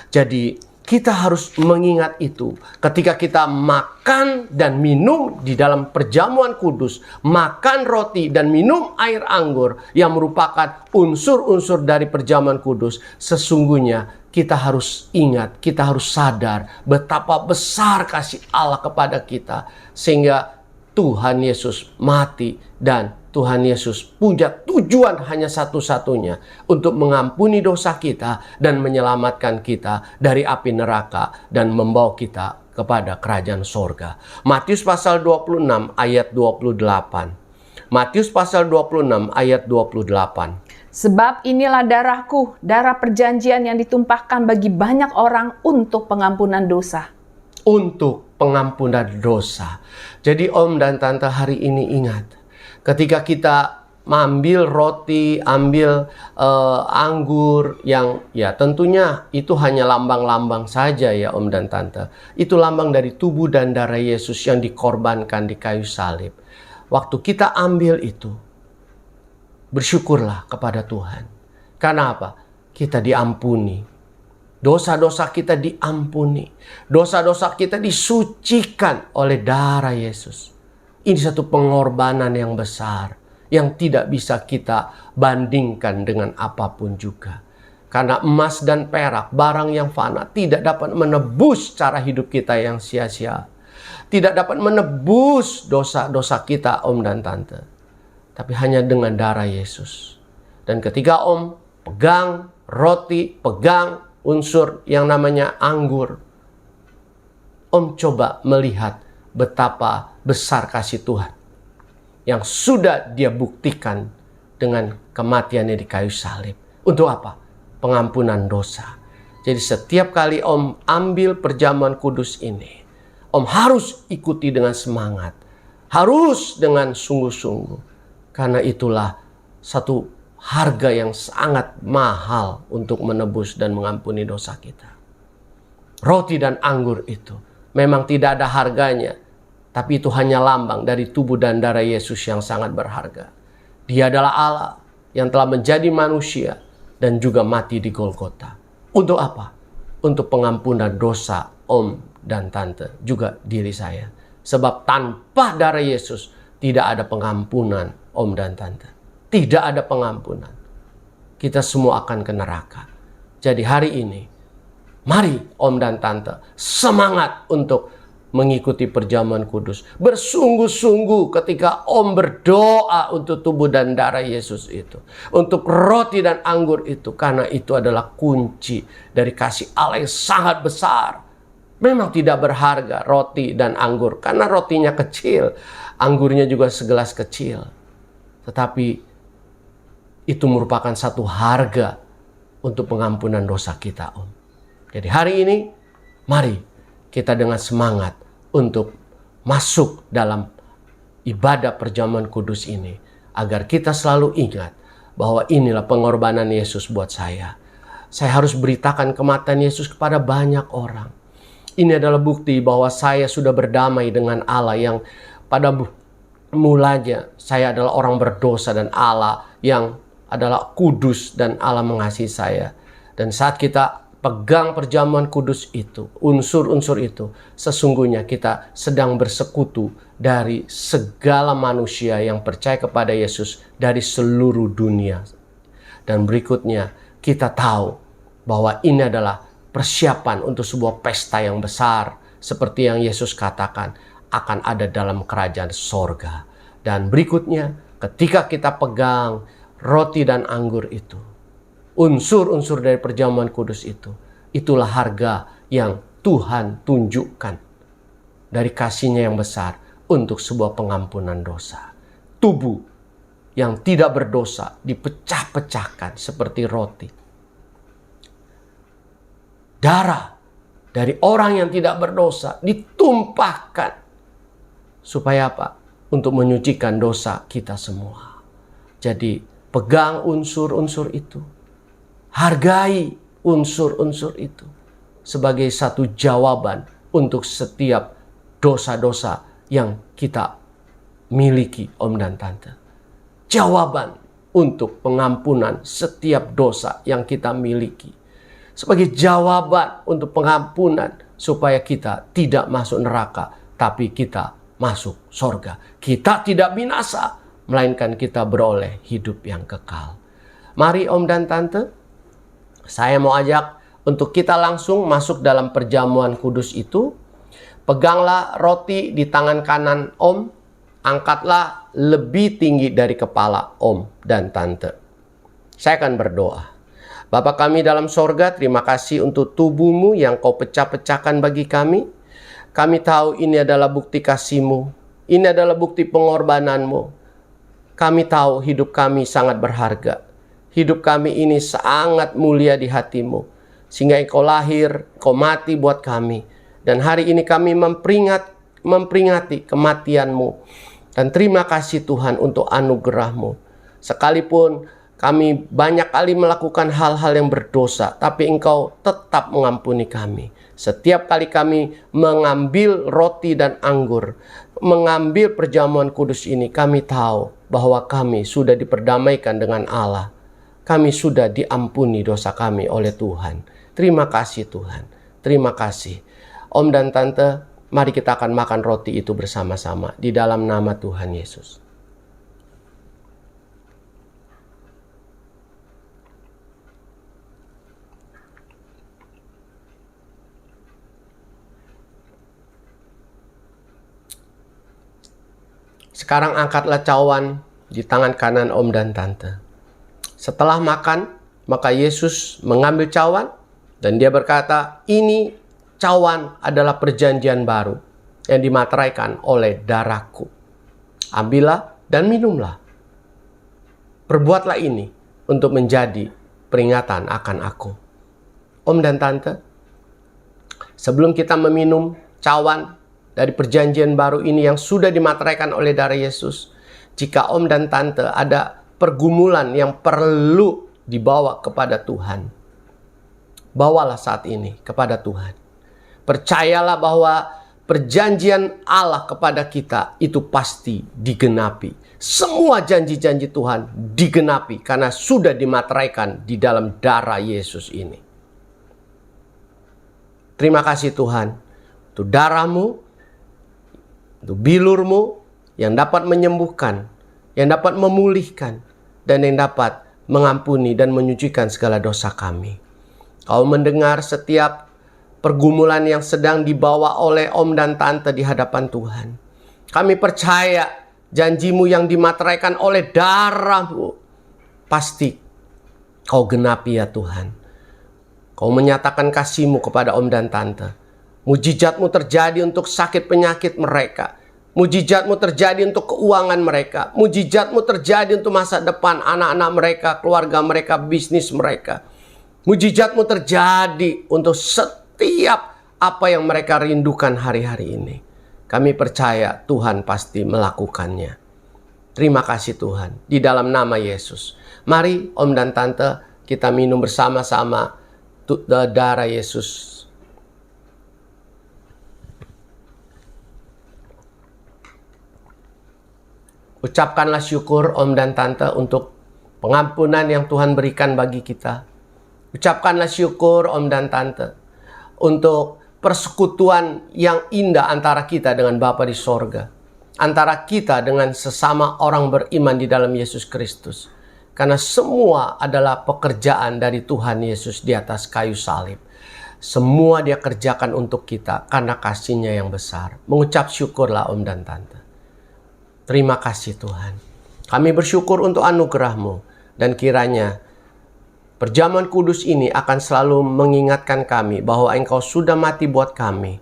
[SPEAKER 2] Jadi kita harus mengingat itu ketika kita makan dan minum di dalam perjamuan kudus, makan roti dan minum air anggur yang merupakan unsur-unsur dari perjamuan kudus. Sesungguhnya kita harus ingat, kita harus sadar betapa besar kasih Allah kepada kita, sehingga Tuhan Yesus mati, dan Tuhan Yesus punya tujuan hanya satu-satunya, untuk mengampuni dosa kita dan menyelamatkan kita dari api neraka dan membawa kita kepada kerajaan sorga. Matius pasal 26 ayat 28. Matius pasal 26 ayat 28.
[SPEAKER 3] Sebab inilah darahku, darah perjanjian yang ditumpahkan bagi banyak orang untuk pengampunan dosa.
[SPEAKER 2] Untuk pengampunan dosa. Jadi Om dan Tante, hari ini ingat, ketika kita ambil roti, ambil anggur yang tentunya itu hanya lambang-lambang saja ya Om dan Tante. Itu lambang dari tubuh dan darah Yesus yang dikorbankan di kayu salib. Waktu kita ambil itu, bersyukurlah kepada Tuhan. Karena apa? Kita diampuni. Dosa-dosa kita diampuni. Dosa-dosa kita disucikan oleh darah Yesus. Ini satu pengorbanan yang besar, yang tidak bisa kita bandingkan dengan apapun juga. Karena emas dan perak, barang yang fana, tidak dapat menebus cara hidup kita yang sia-sia. Tidak dapat menebus dosa-dosa kita Om dan Tante. Tapi hanya dengan darah Yesus. Dan ketika Om pegang roti, pegang unsur yang namanya anggur, Om coba melihat betapa besar kasih Tuhan yang sudah Dia buktikan dengan kematiannya di kayu salib. Untuk apa? Pengampunan dosa. Jadi setiap kali Om ambil perjamuan kudus ini, Om harus ikuti dengan semangat, harus dengan sungguh-sungguh, karena itulah satu harga yang sangat mahal untuk menebus dan mengampuni dosa kita. Roti dan anggur itu memang tidak ada harganya, tapi itu hanya lambang dari tubuh dan darah Yesus yang sangat berharga. Dia adalah Allah yang telah menjadi manusia dan juga mati di Golgota. Untuk apa? Untuk pengampunan dosa Om dan Tante, juga diri saya. Sebab tanpa darah Yesus tidak ada pengampunan Om dan Tante. Tidak ada pengampunan. Kita semua akan ke neraka. Jadi hari ini, mari Om dan Tante semangat untuk mengikuti perjamuan kudus. Bersungguh-sungguh ketika Om berdoa untuk tubuh dan darah Yesus itu. Untuk roti dan anggur itu. Karena itu adalah kunci dari kasih Allah yang sangat besar. Memang tidak berharga roti dan anggur. Karena rotinya kecil. Anggurnya juga segelas kecil. Tetapi itu merupakan satu harga untuk pengampunan dosa kita Om. Jadi hari ini, mari kita dengan semangat untuk masuk dalam ibadah perjamuan kudus ini. Agar kita selalu ingat bahwa inilah pengorbanan Yesus buat saya. Saya harus beritakan kematian Yesus kepada banyak orang. Ini adalah bukti bahwa saya sudah berdamai dengan Allah yang pada mulanya saya adalah orang berdosa, dan Allah yang adalah kudus, dan Allah mengasihi saya. Dan saat kita pegang perjamuan kudus itu, unsur-unsur itu, sesungguhnya kita sedang bersekutu dari segala manusia yang percaya kepada Yesus dari seluruh dunia. Dan berikutnya kita tahu bahwa ini adalah persiapan untuk sebuah pesta yang besar, seperti yang Yesus katakan akan ada dalam kerajaan sorga. Dan berikutnya ketika kita pegang roti dan anggur itu, unsur-unsur dari perjamuan kudus itu. Itulah harga yang Tuhan tunjukkan dari kasih-Nya yang besar untuk sebuah pengampunan dosa. Tubuh yang tidak berdosa dipecah-pecahkan seperti roti. Darah dari orang yang tidak berdosa ditumpahkan. Supaya apa? Untuk menyucikan dosa kita semua. Jadi pegang unsur-unsur itu. Hargai unsur-unsur itu. Sebagai satu jawaban untuk setiap dosa-dosa yang kita miliki, Om dan Tante. Jawaban untuk pengampunan setiap dosa yang kita miliki. Sebagai jawaban untuk pengampunan supaya kita tidak masuk neraka, tapi kita masuk sorga. Kita tidak binasa, melainkan kita beroleh hidup yang kekal. Mari Om dan Tante, saya mau ajak untuk kita langsung masuk dalam perjamuan kudus itu. Peganglah roti di tangan kanan Om, angkatlah lebih tinggi dari kepala Om dan Tante. Saya akan berdoa. Bapa kami dalam sorga, terima kasih untuk tubuh-Mu yang Kau pecah-pecahkan bagi kami. Kami tahu ini adalah bukti kasih-Mu. Ini adalah bukti pengorbanan-Mu. Kami tahu hidup kami sangat berharga. Hidup kami ini sangat mulia di hati-Mu. Sehingga Engkau lahir, Engkau mati buat kami. Dan hari ini kami memperingati kematian-Mu. Dan terima kasih Tuhan untuk anugerah-Mu. Sekalipun kami banyak kali melakukan hal-hal yang berdosa, tapi Engkau tetap mengampuni kami. Setiap kali kami mengambil roti dan anggur, mengambil perjamuan kudus ini, kami tahu bahwa kami sudah diperdamaikan dengan Allah. Kami sudah diampuni dosa kami oleh Tuhan. Terima kasih Tuhan. Terima kasih. Om dan Tante, mari kita akan makan roti itu bersama-sama di dalam nama Tuhan Yesus. Sekarang angkatlah cawan di tangan kanan Om dan Tante. Setelah makan, maka Yesus mengambil cawan dan Dia berkata, ini cawan adalah perjanjian baru yang dimateraikan oleh darahku. Ambillah dan minumlah. Perbuatlah ini untuk menjadi peringatan akan aku. Om dan Tante, sebelum kita meminum cawan dari perjanjian baru ini yang sudah dimateraikan oleh darah Yesus, jika Om dan Tante ada pergumulan yang perlu dibawa kepada Tuhan, bawalah saat ini kepada Tuhan. Percayalah bahwa perjanjian Allah kepada kita itu pasti digenapi. Semua janji-janji Tuhan digenapi karena sudah dimateraikan di dalam darah Yesus ini. Terima kasih Tuhan untuk darah-Mu, untuk bilur-Mu yang dapat menyembuhkan, yang dapat memulihkan, dan yang dapat mengampuni dan menyucikan segala dosa kami. Kau mendengar setiap pergumulan yang sedang dibawa oleh Om dan Tante di hadapan Tuhan. Kami percaya janji-Mu yang dimateraikan oleh darah-Mu pasti Kau genapi ya Tuhan. Kau menyatakan kasih-Mu kepada Om dan Tante. Mujizat-Mu terjadi untuk sakit penyakit mereka. Mujizat-Mu terjadi untuk keuangan mereka. Mujizat-Mu terjadi untuk masa depan anak-anak mereka, keluarga mereka, bisnis mereka. Mujizat-Mu terjadi untuk setiap apa yang mereka rindukan hari-hari ini. Kami percaya Tuhan pasti melakukannya. Terima kasih Tuhan. Di dalam nama Yesus. Mari Om dan Tante kita minum bersama-sama darah Yesus. Ucapkanlah syukur Om dan Tante untuk pengampunan yang Tuhan berikan bagi kita. Ucapkanlah syukur Om dan Tante untuk persekutuan yang indah antara kita dengan Bapa di sorga. Antara kita dengan sesama orang beriman di dalam Yesus Kristus. Karena semua adalah pekerjaan dari Tuhan Yesus di atas kayu salib. Semua Dia kerjakan untuk kita karena kasih-Nya yang besar. Mengucap syukurlah Om dan Tante. Terima kasih Tuhan. Kami bersyukur untuk anugerah-Mu. Dan kiranya Perjamuan kudus ini akan selalu mengingatkan kami bahwa Engkau sudah mati buat kami.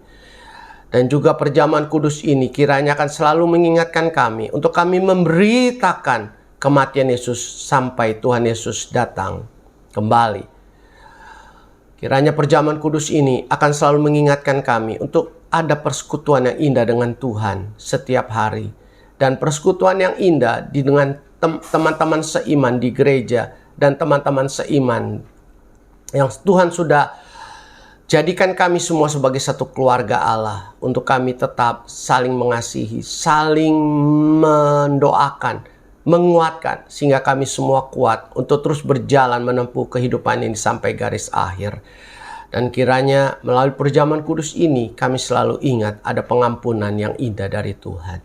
[SPEAKER 2] Dan juga perjamuan kudus ini kiranya akan selalu mengingatkan kami untuk kami memberitakan kematian Yesus sampai Tuhan Yesus datang kembali. Kiranya perjamuan kudus ini akan selalu mengingatkan kami untuk ada persekutuan yang indah dengan Tuhan setiap hari. Dan persekutuan yang indah dengan teman-teman seiman di gereja dan teman-teman seiman yang Tuhan sudah jadikan kami semua sebagai satu keluarga Allah, untuk kami tetap saling mengasihi, saling mendoakan, menguatkan, sehingga kami semua kuat untuk terus berjalan menempuh kehidupan ini sampai garis akhir. Dan kiranya melalui perjamuan kudus ini kami selalu ingat ada pengampunan yang indah dari Tuhan.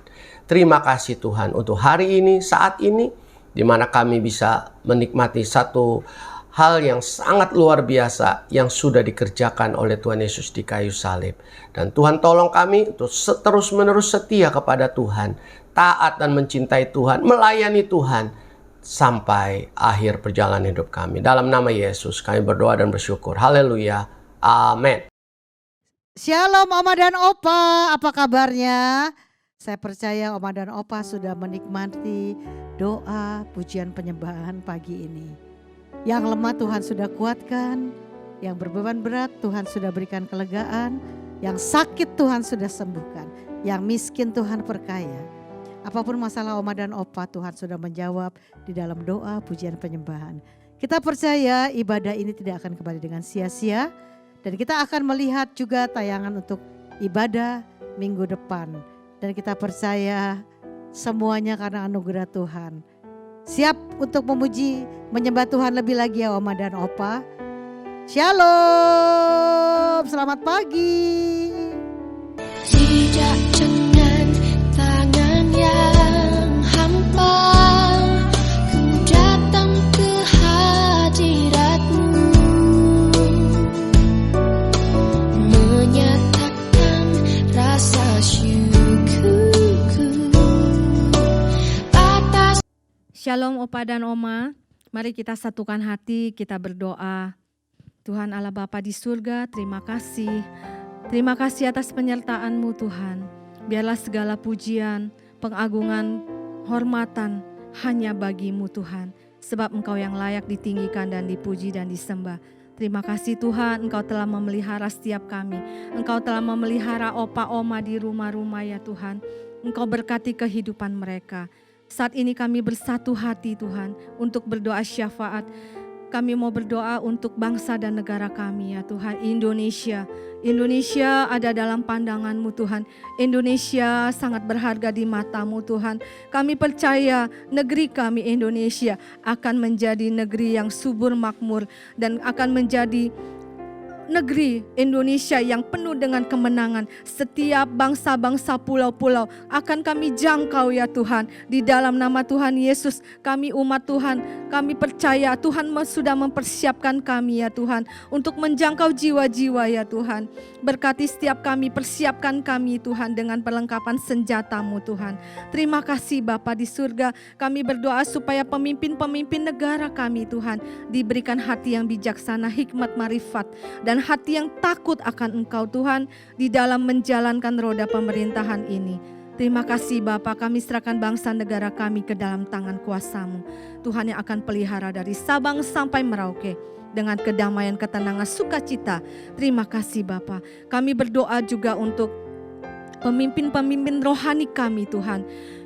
[SPEAKER 2] Terima kasih Tuhan untuk hari ini, saat ini, di mana kami bisa menikmati satu hal yang sangat luar biasa yang sudah dikerjakan oleh Tuhan Yesus di kayu salib. Dan Tuhan tolong kami untuk terus-menerus setia kepada Tuhan, taat dan mencintai Tuhan, melayani Tuhan sampai akhir perjalanan hidup kami. Dalam nama Yesus kami berdoa dan bersyukur. Haleluya. Amin.
[SPEAKER 4] Shalom Oma dan Opa, apa kabarnya? Saya percaya Oma dan Opa sudah menikmati doa pujian penyembahan pagi ini. Yang lemah Tuhan sudah kuatkan, yang berbeban berat Tuhan sudah berikan kelegaan, yang sakit Tuhan sudah sembuhkan, yang miskin Tuhan perkaya. Apapun masalah Oma dan Opa, Tuhan sudah menjawab di dalam doa pujian penyembahan. Kita percaya ibadah ini tidak akan kembali dengan sia-sia, dan kita akan melihat juga tayangan untuk ibadah minggu depan. Dan kita percaya semuanya karena anugerah Tuhan. Siap untuk memuji, menyembah Tuhan lebih lagi ya Oma dan Opa. Shalom, selamat pagi.
[SPEAKER 5] Tidak dengan tangan yang hampa, ku datang ke hadirat-Mu, menyatakan rasa syukurku atas.
[SPEAKER 1] Shalom Opa dan Oma, mari kita satukan hati, kita berdoa. Tuhan Allah Bapa di surga, terima kasih. Terima kasih atas penyertaan-Mu Tuhan. Biarlah segala pujian, pengagungan, hormatan hanya bagi-Mu Tuhan. Sebab Engkau yang layak ditinggikan dan dipuji dan disembah. Terima kasih Tuhan, Engkau telah memelihara setiap kami. Engkau telah memelihara Opa Oma di rumah-rumah ya Tuhan. Engkau berkati kehidupan mereka. Saat ini kami bersatu hati Tuhan untuk berdoa syafaat. Kami mau berdoa untuk bangsa dan negara kami ya Tuhan, Indonesia. Indonesia ada dalam pandangan-Mu Tuhan. Indonesia sangat berharga di mata-Mu Tuhan. Kami percaya negeri kami Indonesia akan menjadi negeri yang subur makmur dan akan menjadi negeri Indonesia yang penuh dengan kemenangan. Setiap bangsa-bangsa pulau-pulau akan kami jangkau ya Tuhan. Di dalam nama Tuhan Yesus, kami umat Tuhan, kami percaya Tuhan sudah mempersiapkan kami ya Tuhan untuk menjangkau jiwa-jiwa ya Tuhan. Berkati setiap kami, persiapkan kami Tuhan dengan perlengkapan senjata-Mu Tuhan. Terima kasih Bapa di surga. Kami berdoa supaya pemimpin-pemimpin negara kami Tuhan diberikan hati yang bijaksana, hikmat, marifat, dan hati yang takut akan Engkau Tuhan di dalam menjalankan roda pemerintahan ini. Terima kasih Bapa, kami serahkan bangsa negara kami ke dalam tangan kuasa-Mu. Tuhan yang akan pelihara dari Sabang sampai Merauke dengan kedamaian, ketenangan, sukacita. Terima kasih Bapa. Kami berdoa juga untuk pemimpin-pemimpin rohani kami Tuhan.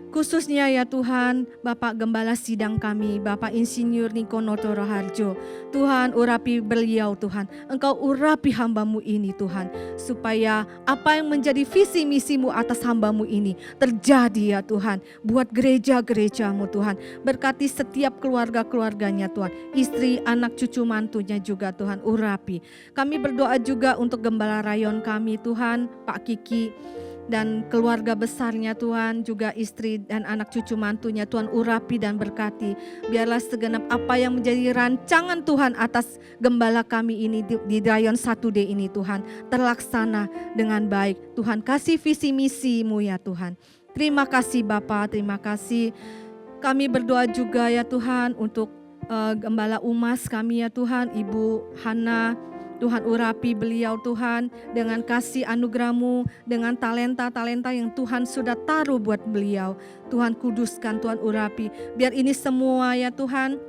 [SPEAKER 1] Khususnya ya Tuhan, Bapak Gembala Sidang kami, Bapak Insinyur Niko Noto Raharjo. Tuhan urapi beliau Tuhan, Engkau urapi hamba-Mu ini Tuhan. Supaya apa yang menjadi visi misi-Mu atas hamba-Mu ini terjadi ya Tuhan. Buat gereja-gereja-Mu Tuhan. Berkati setiap keluarga-keluarganya Tuhan. Istri, anak, cucu, mantunya juga Tuhan urapi. Kami berdoa juga untuk Gembala Rayon kami Tuhan, Pak Kiki. Dan keluarga besarnya Tuhan, juga istri dan anak cucu mantunya Tuhan urapi dan berkati. Biarlah segenap apa yang menjadi rancangan Tuhan atas gembala kami ini di Rayon 1D ini Tuhan terlaksana dengan baik. Tuhan kasih visi misi-Mu ya Tuhan. Terima kasih Bapa, terima kasih. Kami berdoa juga ya Tuhan untuk
[SPEAKER 6] Gembala Umas kami ya Tuhan, Ibu Hana. Tuhan urapi beliau Tuhan dengan kasih anugerah-Mu, dengan talenta-talenta yang Tuhan sudah taruh buat beliau. Tuhan kuduskan, Tuhan urapi. Biar ini semua ya Tuhan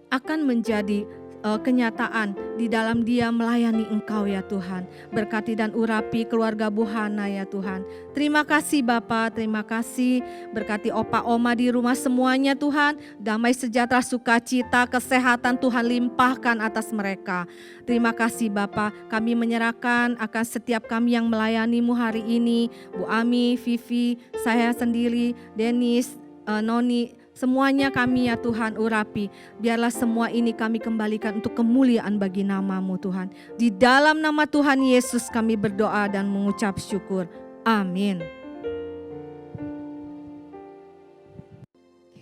[SPEAKER 6] akan menjadi kenyataan di dalam dia melayani Engkau ya Tuhan. Berkati dan urapi keluarga Bu Hana ya Tuhan. Terima kasih Bapa, terima kasih. Berkati opa oma di rumah semuanya Tuhan. Damai sejahtera, sukacita, kesehatan Tuhan limpahkan atas mereka. Terima kasih Bapa, kami menyerahkan akan setiap kami yang melayani-Mu hari ini. Bu Ami, Vivi, saya sendiri, Denis, Noni, semuanya kami ya Tuhan urapi. Biarlah semua ini kami kembalikan untuk kemuliaan bagi nama-Mu Tuhan. Di dalam nama Tuhan Yesus kami berdoa dan mengucap syukur. Amin.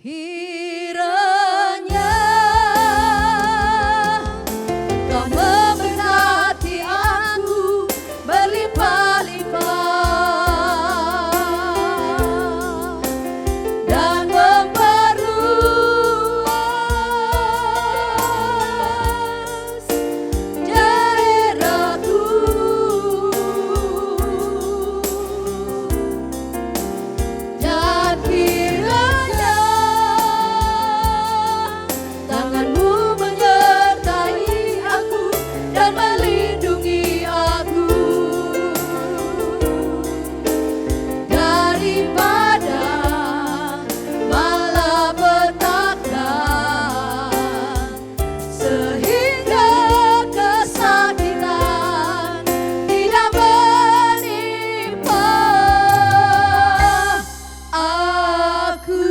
[SPEAKER 1] Kiranya Kau memberkati aku berlimpah-limpah dan memperluas daerahku, dan kiranya tangan-Mu menyertai aku dan melindungi aku daripada malapetaka, sehingga kesakitan tidak menimpa aku.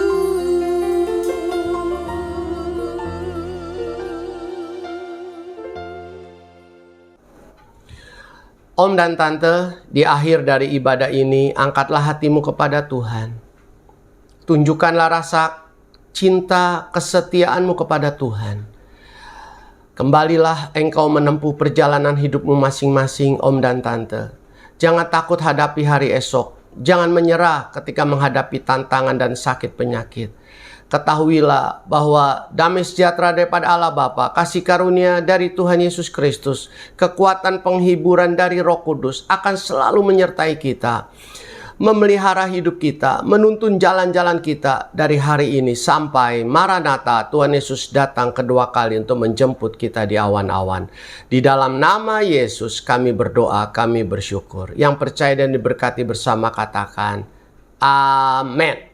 [SPEAKER 2] Om dan Tante, di akhir dari ibadah ini, angkatlah hatimu kepada Tuhan. Tunjukkanlah rasa cinta, kesetiaanmu kepada Tuhan. Kembalilah engkau menempuh perjalanan hidupmu masing-masing, Om dan Tante. Jangan takut hadapi hari esok. Jangan menyerah ketika menghadapi tantangan dan sakit penyakit. Ketahuilah bahwa damai sejahtera daripada Allah Bapa, kasih karunia dari Tuhan Yesus Kristus, kekuatan penghiburan dari Roh Kudus akan selalu menyertai kita, memelihara hidup kita, menuntun jalan-jalan kita dari hari ini sampai Maranatha, Tuhan Yesus datang kedua kali untuk menjemput kita di awan-awan. Di dalam nama Yesus kami berdoa, kami bersyukur. Yang percaya dan diberkati bersama katakan amin.